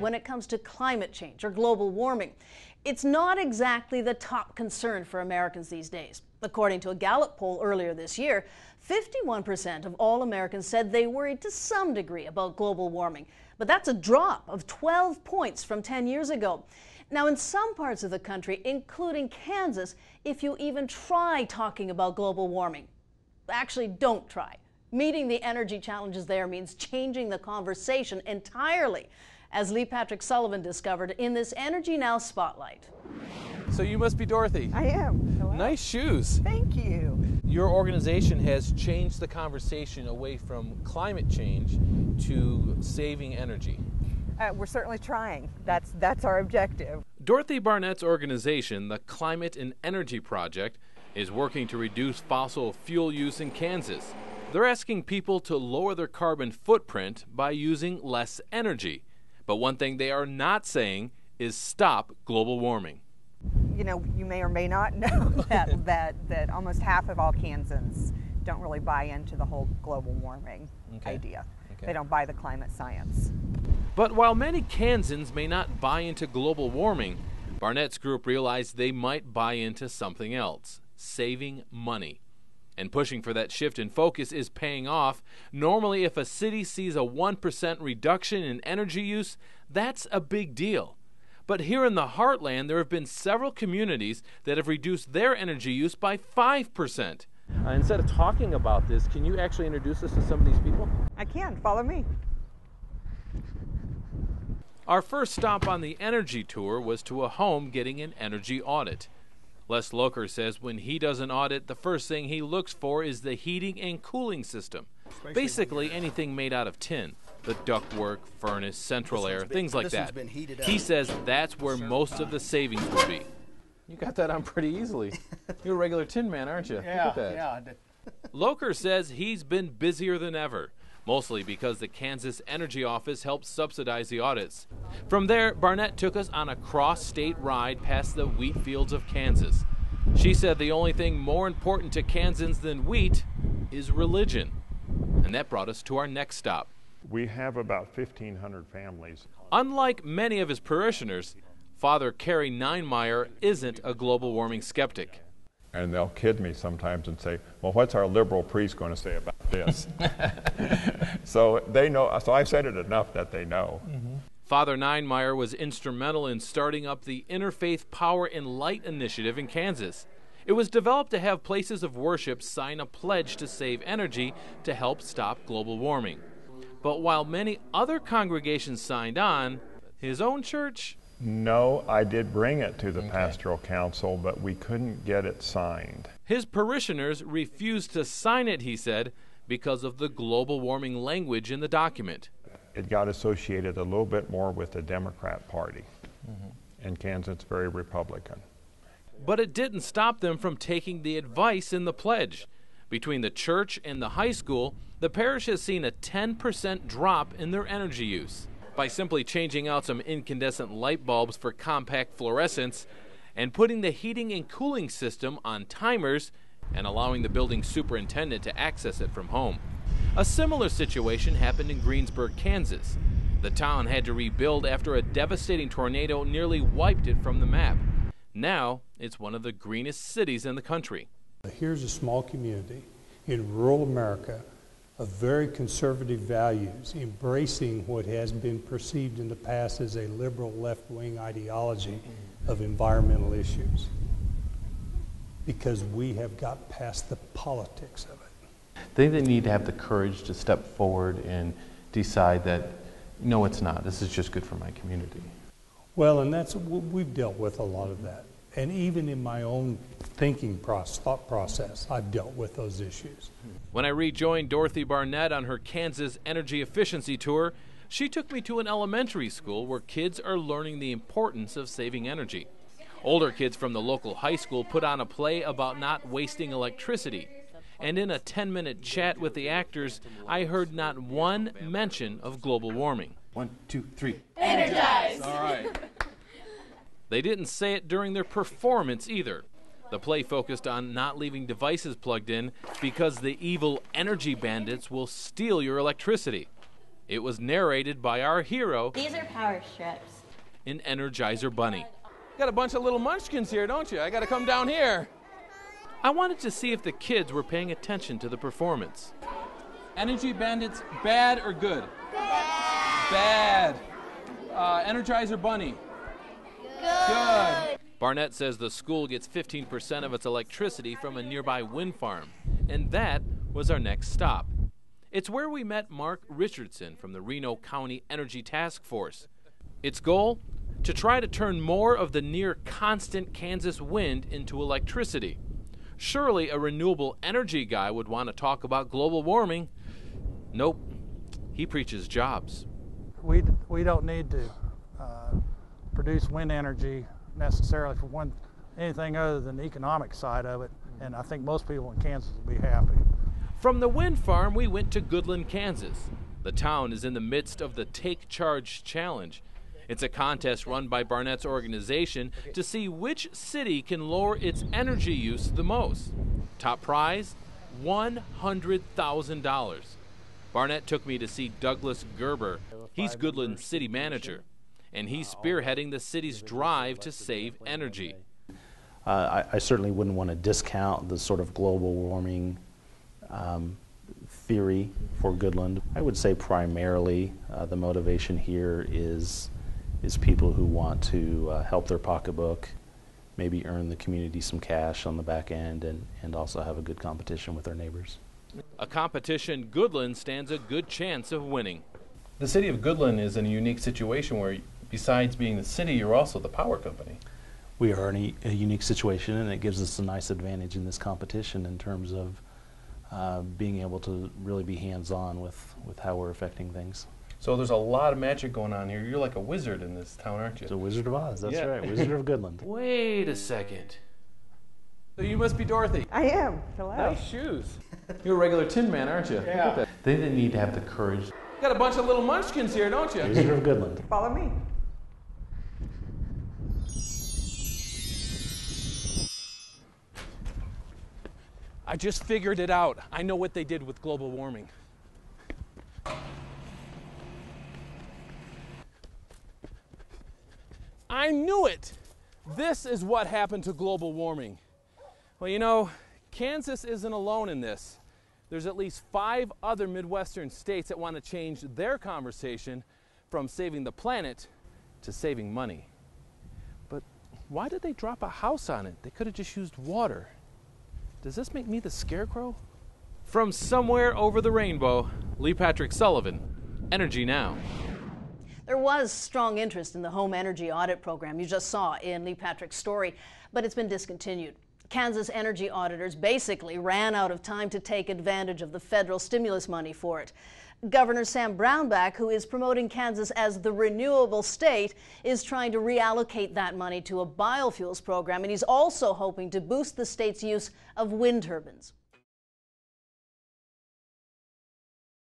when it comes to climate change or global warming. It's not exactly the top concern for Americans these days. According to a Gallup poll earlier this year, 51% of all Americans said they worried to some degree about global warming. But that's a drop of 12 points from 10 years ago. Now, in some parts of the country, including Kansas, if you even try talking about global warming, actually don't try. Meeting the energy challenges there means changing the conversation entirely, as Lee Patrick Sullivan discovered in this Energy Now Spotlight. So you must be Dorothy. I am. Hello. Nice shoes. Thank you. Your organization has changed the conversation away from climate change to saving energy. We're certainly trying. That's our objective. Dorothy Barnett's organization, the Climate and Energy Project, is working to reduce fossil fuel use in Kansas. They're asking people to lower their carbon footprint by using less energy. But one thing they are not saying is stop global warming. You know, you may or may not know that almost half of all Kansans don't really buy into the whole global warming idea. They don't buy the climate science. But while many Kansans may not buy into global warming, Barnett's group realized they might buy into something else, saving money. And pushing for that shift in focus is paying off. Normally, if a city sees a 1% reduction in energy use, that's a big deal. But here in the heartland, there have been several communities that have reduced their energy use by 5%. Instead of talking about this, can you actually introduce us to some of these people? I can. Follow me. Our first stop on the energy tour was to a home getting an energy audit. Les Locher says when he does an audit, the first thing he looks for is the heating and cooling system. Basically anything made out of tin. The ductwork, furnace, central air, things like that. He says that's where most of the savings will be. You got that on pretty easily. You're a regular tin man, aren't you? Yeah, look at that. Locher says he's been busier than ever, mostly because the Kansas Energy Office helps subsidize the audits. From there, Barnett took us on a cross-state ride past the wheat fields of Kansas. She said the only thing more important to Kansans than wheat is religion. And that brought us to our next stop. We have about 1,500 families. Unlike many of his parishioners, Father Kerry Ninemeyer isn't a global warming skeptic. And they'll kid me sometimes and say, well, what's our liberal priest going to say about this? So they know, so I've said it enough that they know. Father Ninemeyer was instrumental in starting up the Interfaith Power and Light initiative in Kansas. It was developed to have places of worship sign a pledge to save energy to help stop global warming. But while many other congregations signed on, his own church... No, I did bring it to the pastoral council, but we couldn't get it signed. His parishioners refused to sign it, he said, because of the global warming language in the document. It got associated a little bit more with the Democrat Party, and Kansas is very Republican. But it didn't stop them from taking the advice in the pledge. Between the church and the high school, the parish has seen a 10% drop in their energy use. By simply changing out some incandescent light bulbs for compact fluorescents and putting the heating and cooling system on timers and allowing the building superintendent to access it from home. A similar situation happened in Greensburg, Kansas. The town had to rebuild after a devastating tornado nearly wiped it from the map. Now, it's one of the greenest cities in the country. Here's a small community in rural America of very conservative values, embracing what has been perceived in the past as a liberal left-wing ideology of environmental issues, because we have got past the politics of it. I think they need to have the courage to step forward and decide that, no, it's not. This is just good for my community. Well, and we've dealt with a lot of that. And even in my own thought process, I've dealt with those issues. When I rejoined Dorothy Barnett on her Kansas energy efficiency tour, she took me to an elementary school where kids are learning the importance of saving energy. Older kids from the local high school put on a play about not wasting electricity. And in a 10-minute chat with the actors, I heard not one mention of global warming. 1, 2, 3. Energize! All right. They didn't say it during their performance either. The play focused on not leaving devices plugged in because the evil energy bandits will steal your electricity. It was narrated by our hero. These are power strips. An Energizer Bunny. Got a bunch of little munchkins here, don't you? I got to come down here. I wanted to see if the kids were paying attention to the performance. Energy Bandits, bad or good? Bad. Energizer Bunny. Good. Barnett says the school gets 15% of its electricity from a nearby wind farm, and that was our next stop. It's where we met Mark Richardson from the Reno County Energy Task Force. Its goal? To try to turn more of the near-constant Kansas wind into electricity. Surely a renewable energy guy would want to talk about global warming. Nope, he preaches jobs. We don't need to produce wind energy necessarily for anything other than the economic side of it, and I think most people in Kansas will be happy. From the wind farm, we went to Goodland, Kansas. The town is in the midst of the Take Charge Challenge. It's a contest run by Barnett's organization to see which city can lower its energy use the most. Top prize, $100,000. Barnett took me to see Douglas Gerber. He's Goodland's city manager, and he's spearheading the city's drive to save energy. I certainly wouldn't want to discount the sort of global warming theory for Goodland. I would say primarily the motivation here is people who want to help their pocketbook, maybe earn the community some cash on the back end, and also have a good competition with their neighbors. A competition Goodland stands a good chance of winning. The city of Goodland is in a unique situation where, besides being the city, you're also the power company. We are in a unique situation, and it gives us a nice advantage in this competition in terms of being able to really be hands-on with how we're affecting things. So there's a lot of magic going on here. You're like a wizard in this town, aren't you? It's a Wizard of Oz, that's Yeah. right, Wizard of Goodland. Wait a second. So you must be Dorothy. I am. Hello. Nice shoes. You're a regular Tin Man, aren't you? Yeah. They didn't need to have the courage. Got a bunch of little munchkins here, don't you? Wizard of Goodland. Follow me. I just figured it out. I know what they did with global warming. I knew it! This is what happened to global warming. Well, you know, Kansas isn't alone in this. There's at least 5 other Midwestern states that want to change their conversation from saving the planet to saving money. But why did they drop a house on it? They could have just used water. Does this make me the scarecrow? From somewhere over the rainbow, Lee Patrick Sullivan, Energy Now. There was strong interest in the home energy audit program you just saw in Lee Patrick's story, but it's been discontinued. Kansas energy auditors basically ran out of time to take advantage of the federal stimulus money for it. Governor Sam Brownback, who is promoting Kansas as the renewable state, is trying to reallocate that money to a biofuels program, and he's also hoping to boost the state's use of wind turbines.